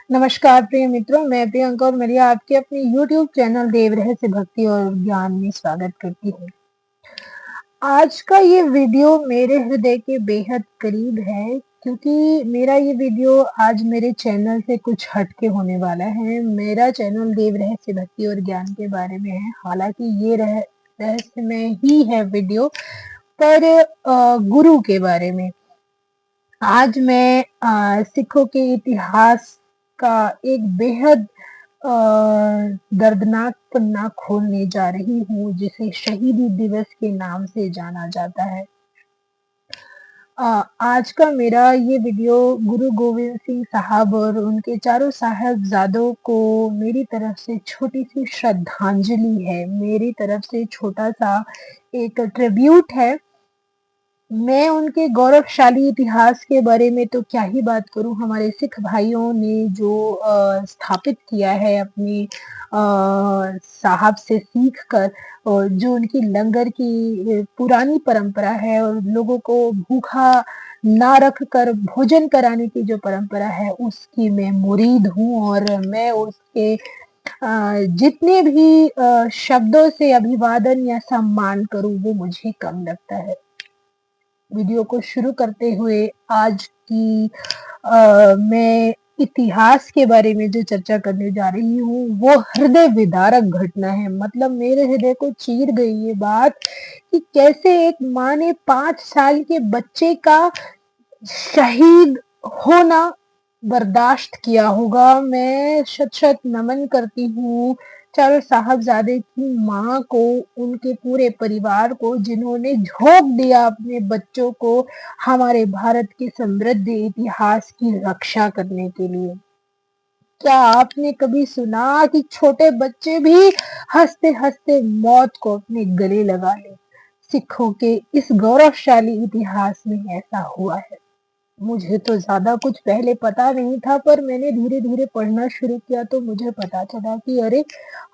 नमस्कार प्रिय मित्रों, मैं प्रियंका और मेरी आपके अपने YouTube चैनल देव रहस्य भक्ति और ज्ञान में स्वागत करती हूँ। आज का ये वीडियो मेरे हृदय के बेहद करीब है क्योंकि मेरा ये वीडियो आज मेरे चैनल से कुछ हटके होने वाला है। मेरा चैनल देव रहस्य भक्ति और ज्ञान के बारे में है। हालांकि ये रहस्यमय ही है वीडियो, पर गुरु के बारे में। आज मैं सिखों के इतिहास का एक बेहद दर्दनाक पन्ना खोलने जा रही हूँ, जिसे शहीदी दिवस के नाम से जाना जाता है। आज का मेरा ये वीडियो गुरु गोविंद सिंह साहब और उनके चारों साहबजादों को मेरी तरफ से छोटी सी श्रद्धांजलि है, मेरी तरफ से छोटा सा एक ट्रिब्यूट है। मैं उनके गौरवशाली इतिहास के बारे में तो क्या ही बात करूं। हमारे सिख भाइयों ने जो स्थापित किया है अपने साहब से सीख कर, और जो उनकी लंगर की पुरानी परंपरा है और लोगों को भूखा ना रख कर भोजन कराने की जो परंपरा है, उसकी मैं मुरीद हूँ। और मैं उसके जितने भी शब्दों से अभिवादन या सम्मान करूं, वो मुझे कम लगता है। वीडियो को शुरू करते हुए आज की मैं इतिहास के बारे में जो चर्चा करने जा रही हूँ, वो हृदय विदारक घटना है। मतलब मेरे हृदय को चीर गई ये बात कि कैसे एक माँ ने 5 साल के बच्चे का शहीद होना बर्दाश्त किया होगा। मैं शत शत नमन करती हूँ चारों साहबजादे की माँ को, उनके पूरे परिवार को, जिन्होंने झोंक दिया अपने बच्चों को हमारे भारत के समृद्ध इतिहास की रक्षा करने के लिए। क्या आपने कभी सुना कि छोटे बच्चे भी हंसते हंसते मौत को अपने गले लगा ले? सिखों के इस गौरवशाली इतिहास में ऐसा हुआ है। मुझे तो ज़्यादा कुछ पहले पता नहीं था, पर मैंने धीरे-धीरे पढ़ना शुरू किया तो मुझे पता चला कि अरे!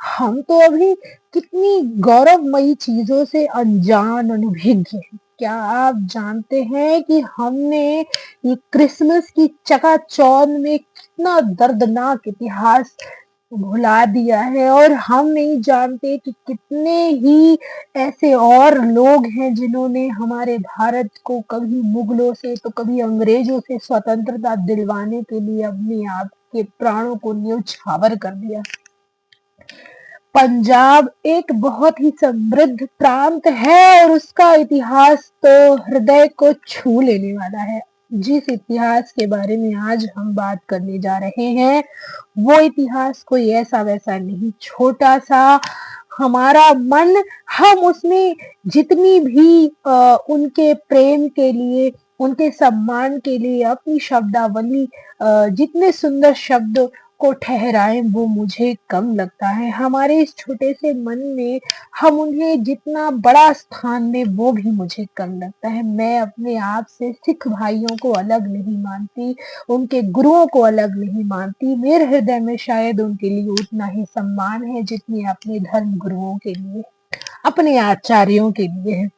हम तो अभी कितनी गौरवमयी चीज़ों से अनजान, अनभिज्ञ हैं। क्या आप जानते हैं कि हमने ये क्रिसमस की चकाचौंध में कितना दर्दनाक इतिहास भुला दिया है, और हम नहीं जानते कि कितने ही ऐसे और लोग हैं जिन्होंने हमारे भारत को कभी मुगलों से तो कभी अंग्रेजों से स्वतंत्रता दिलवाने के लिए अपने आप के प्राणों को न्यौछावर कर दिया। पंजाब एक बहुत ही समृद्ध प्रांत है और उसका इतिहास तो हृदय को छू लेने वाला है। जिस इतिहास के बारे में आज हम बात करने जा रहे हैं, वो इतिहास कोई ऐसा वैसा नहीं, छोटा सा हमारा मन, हम उसमें जितनी भी उनके प्रेम के लिए, उनके सम्मान के लिए अपनी शब्दावली, जितने सुंदर शब्द को ठहराएं, वो मुझे कम लगता है। हमारे इस छोटे से मन में हम उन्हें जितना बड़ा स्थान दें, वो भी मुझे कम लगता है। मैं अपने आप से सिख भाइयों को अलग नहीं मानती, उनके गुरुओं को अलग नहीं मानती। मेरे हृदय में शायद उनके लिए उतना ही सम्मान है जितनी अपने धर्म गुरुओं के लिए, अपने आचार्यों के लिए है।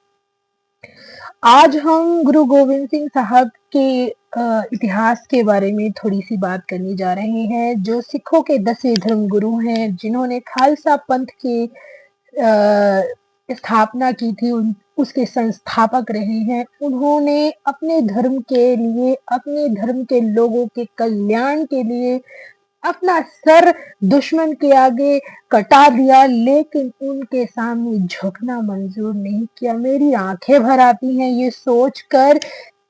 आज हम गुरु गोविंद सिंह साहब के इतिहास के बारे में थोड़ी सी बात करने जा रहे हैं, जो सिखों के 10वें धर्म गुरु हैं, जिन्होंने खालसा पंथ की स्थापना की थी, उसके संस्थापक रहे हैं। उन्होंने अपने धर्म के लिए, अपने धर्म के लोगों के कल्याण के लिए अपना सर दुश्मन के आगे कटा दिया, लेकिन उनके सामने झुकना मंजूर नहीं किया। मेरी आंखें भर आती हैं ये सोचकर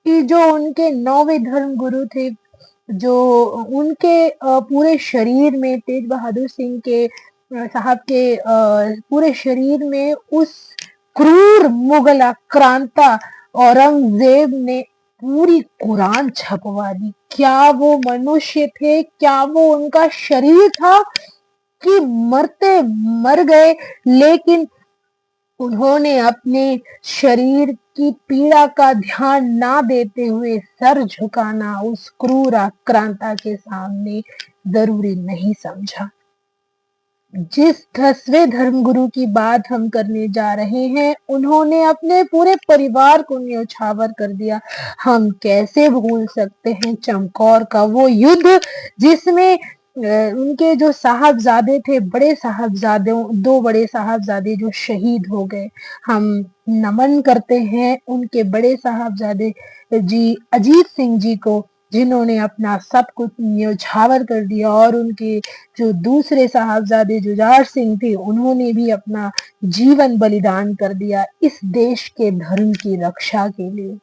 कि जो उनके 9वें धर्म गुरु थे, जो उनके पूरे शरीर में, तेज बहादुर सिंह के साहब के पूरे शरीर में उस क्रूर मुगल आक्रांता औरंगजेब ने पूरी कुरान छपवा दी। क्या वो मनुष्य थे? क्या वो उनका शरीर था कि मरते मर गए, लेकिन उन्होंने अपने शरीर की पीड़ा का ध्यान ना देते हुए सर झुकाना उस क्रूर आक्रांता के सामने जरूरी नहीं समझा। जिस 10वें धर्मगुरु की बात हम करने जा रहे हैं, उन्होंने अपने पूरे परिवार को न्यौछावर कर दिया। हम कैसे भूल सकते हैं चमकौर का वो युद्ध, जिसमें उनके जो साहबजादे थे, बड़े साहबजादों 2 बड़े साहबजादे जो शहीद हो गए। हम नमन करते हैं उनके बड़े साहबजादे जी अजीत सिंह जी को, जिन्होंने अपना सब कुछ न्योछावर कर दिया, और उनके जो दूसरे साहबजादे जुझार सिंह थे, उन्होंने भी अपना जीवन बलिदान कर दिया इस देश के धर्म की रक्षा के लिए।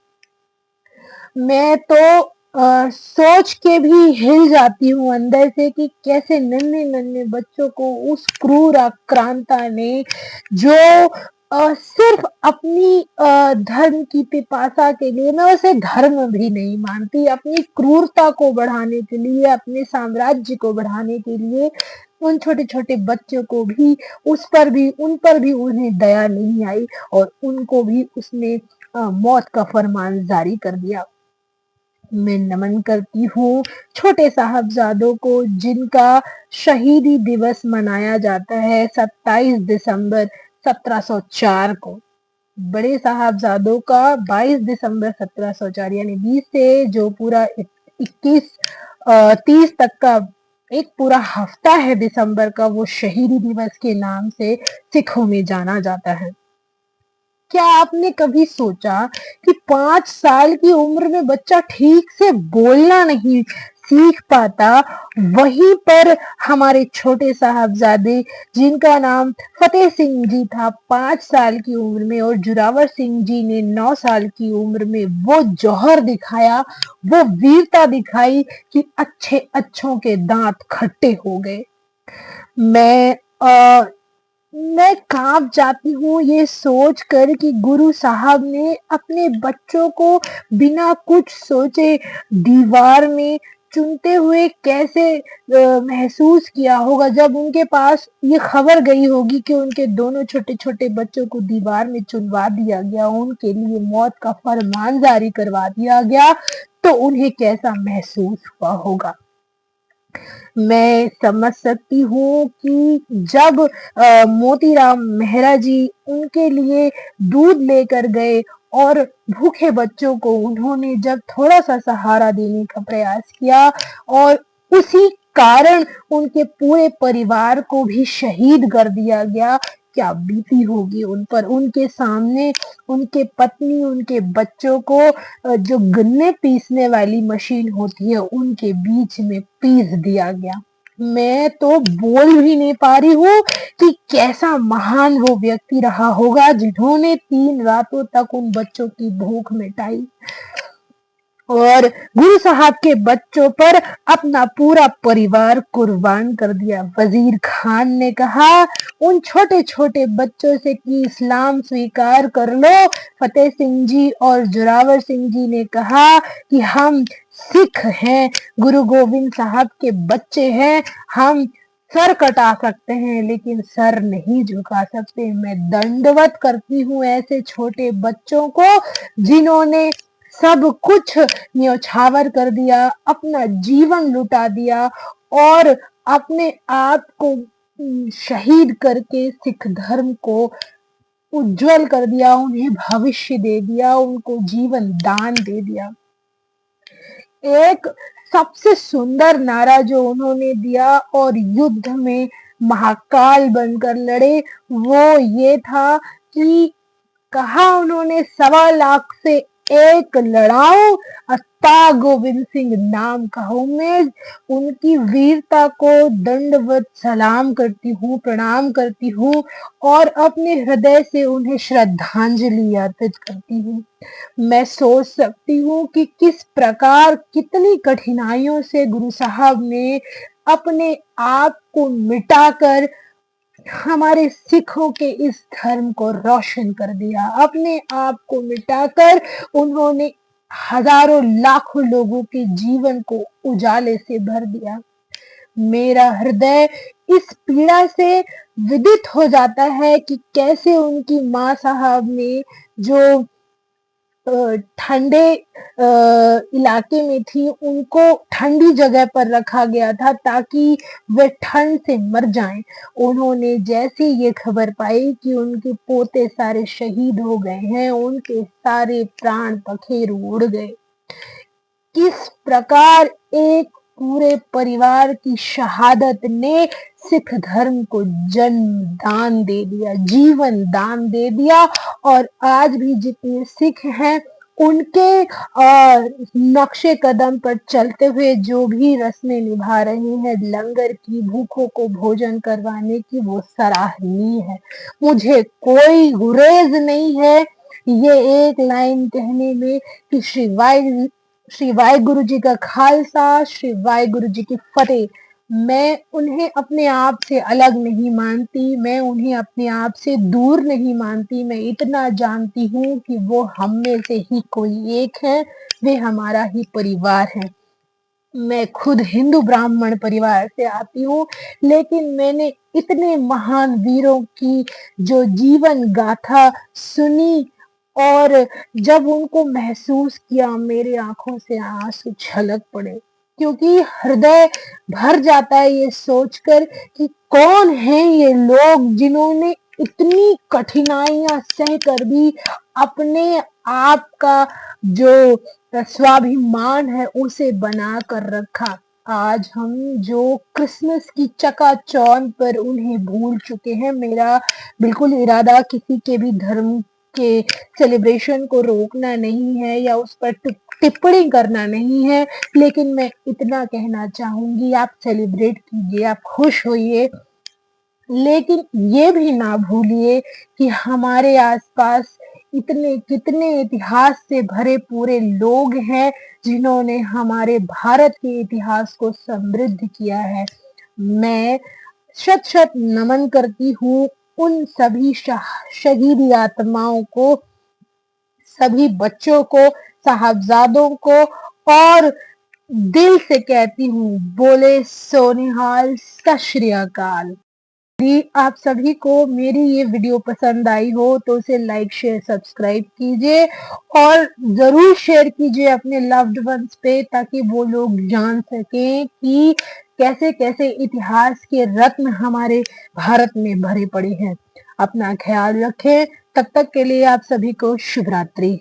मैं तो सोच के भी हिल जाती हूँ अंदर से कि कैसे नन्हे-नन्हे बच्चों को उस क्रूर आक्रांता ने, जो सिर्फ़ अपनी धर्म की पिपासा के लिए, मैं उसे धर्म भी नहीं मानती, अपनी क्रूरता को बढ़ाने के लिए, अपने साम्राज्य को बढ़ाने के लिए, उन छोटे-छोटे बच्चों को भी, उन पर भी उन्हें दया नहीं आई, और उनको भी उसने मौत का फरमान जारी कर दिया। मैं नमन करती हूँ छोटे साहबजादों को, जिनका शहीदी दिवस मनाया जाता है 27 दिसंबर 1704 को। बड़े साहबजादों का 22 दिसंबर 1704 यानी 20 से जो पूरा 30 तक का एक पूरा हफ्ता है दिसंबर का, वो शहीदी दिवस के नाम से सिखों में जाना जाता है। क्या आपने कभी सोचा कि 5 साल की उम्र में बच्चा ठीक से बोलना नहीं सीख पाता, वहीं पर हमारे छोटे साहबजादे, जिनका नाम फतेह सिंह जी था, 5 साल की उम्र में, और जोरावर सिंह जी ने 9 साल की उम्र में वो जौहर दिखाया, वो वीरता दिखाई कि अच्छों के दांत खट्टे हो गए। मैं अ, मैं काँप जाती हूँ ये सोच कर कि गुरु साहब ने अपने बच्चों को बिना कुछ सोचे दीवार में चुनते हुए कैसे महसूस किया होगा, जब उनके पास ये खबर गई होगी कि उनके दोनों छोटे-छोटे बच्चों को दीवार में चुनवा दिया गया, उनके लिए मौत का फरमान जारी करवा दिया गया, तो उन्हें कैसा महसूस हुआ होगा। मैं समझ सकती हूँ कि जब मोतीराम मेहरा जी उनके लिए दूध लेकर गए, और भूखे बच्चों को उन्होंने जब थोड़ा-सा सहारा देने का प्रयास किया, और उसी कारण उनके पूरे परिवार को भी शहीद कर दिया गया, क्या बीती होगी उन पर। उनके सामने उनके पत्नी, उनके बच्चों को जो गन्ने पीसने वाली मशीन होती है, उनके बीच में पीस दिया गया। मैं तो बोल भी नहीं पा रही हूँ कि कैसा महान वो व्यक्ति रहा होगा, जिन्होंने 3 रातों तक उन बच्चों की भूख मिटाई, और गुरु साहब के बच्चों पर अपना पूरा परिवार कुर्बान कर दिया। वजीर खान ने कहा उन छोटे-छोटे बच्चों से कि इस्लाम स्वीकार कर लो। फतेह सिंह जी और जोरावर सिंह जी ने कहा कि हम सिख हैं, गुरु गोविंद साहब के बच्चे हैं, हम सर कटा सकते हैं लेकिन सर नहीं झुका सकते। मैं दंडवत करती हूँ ऐसे छोटे बच्चों को, जिन्होंने सब कुछ न्यौछावर कर दिया, अपना जीवन लुटा दिया, और अपने आप को शहीद करके सिख धर्म को उज्जवल कर दिया, उन्हें भविष्य दे दिया, उनको जीवन दान दे दिया। एक सबसे सुंदर नारा जो उन्होंने दिया और युद्ध में महाकाल बनकर लड़े, वो ये था कि कहा उन्होंने 1.25 लाख से एक लड़ाऊं, अत्ता गोविंद सिंह नाम कहूं। मैं उनकी वीरता को दंडवत सलाम करती हूँ, प्रणाम करती हूँ, और अपने हृदय से उन्हें श्रद्धांजलि अर्पित करती हूँ। मैं सोच सकती हूँ कि किस प्रकार, कितनी कठिनाइयों से गुरु साहब ने अपने आप को मिटाकर हमारे सिखों के इस धर्म को रोशन कर दिया। अपने आप को मिटाकर उन्होंने हजारों लाखों लोगों के जीवन को उजाले से भर दिया। मेरा हृदय इस पीड़ा से विदित हो जाता है कि कैसे उनकी माँ साहब ने, जो ठंडे इलाके में थी, उनको ठंडी जगह पर रखा गया था ताकि वे ठंड से मर जाएं। उन्होंने जैसे ये खबर पाई कि उनके पोते सारे शहीद हो गए हैं, उनके सारे प्राण पखेरु उड़ गए। किस प्रकार एक पूरे परिवार की शहादत ने सिख धर्म को जन्म दान दे दिया, जीवन दान दे दिया। और आज भी जितने सिख हैं उनके नक्शे कदम पर चलते हुए जो भी रस्में निभा रहे हैं लंगर की, भूखों को भोजन करवाने की, वो सराहनीय है। मुझे कोई गुरेज नहीं है ये एक लाइन कहने में कि श्री वाहिगुरु जी का खालसा, श्री वाहिगुरु जी की फतेह। मैं उन्हें अपने आप से अलग नहीं मानती, मैं उन्हें अपने आप से दूर नहीं मानती। मैं इतना जानती हूँ कि वो हम में से ही कोई एक है, वे हमारा ही परिवार है। मैं खुद हिंदू ब्राह्मण परिवार से आती हूँ, लेकिन मैंने इतने महान वीरों की जो जीवन गाथा सुनी और जब उनको महसूस किया, मेरे आंखों से आंसू छलक पड़े, क्योंकि हृदय भर जाता है ये सोचकर कि कौन है ये लोग जिन्होंने इतनी कठिनाइयां सहकर भी अपने आप का जो स्वाभिमान है उसे बना कर रखा। आज हम जो क्रिसमस की चकाचौंध पर उन्हें भूल चुके हैं। मेरा बिल्कुल इरादा किसी के भी धर्म के सेलिब्रेशन को रोकना नहीं है या उस पर टिप्पणी करना नहीं है, लेकिन मैं इतना कहना चाहूंगी, आप सेलिब्रेट कीजिए, आप खुश होइए, लेकिन ये भी ना भूलिए कि हमारे आसपास इतने कितने इतिहास से भरे पूरे लोग हैं जिन्होंने हमारे भारत के इतिहास को समृद्ध किया है। मैं शत शत नमन करती हूँ उन सभी शहीदी आत्माओं को, सभी बच्चों को, साहबजादों को, और दिल से कहती हूँ बोले सोनिहाल, सत श्री अकाल। यदि आप सभी को मेरी ये वीडियो पसंद आई हो तो उसे लाइक शेयर सब्सक्राइब कीजिए और जरूर शेयर कीजिए अपने लव्ड वंस पे, ताकि वो लोग जान सकें कि कैसे कैसे इतिहास के रत्न हमारे भारत में भरे पड़े हैं। अपना ख्याल रखें, तब तक के लिए आप सभी को शुभ रात्रि।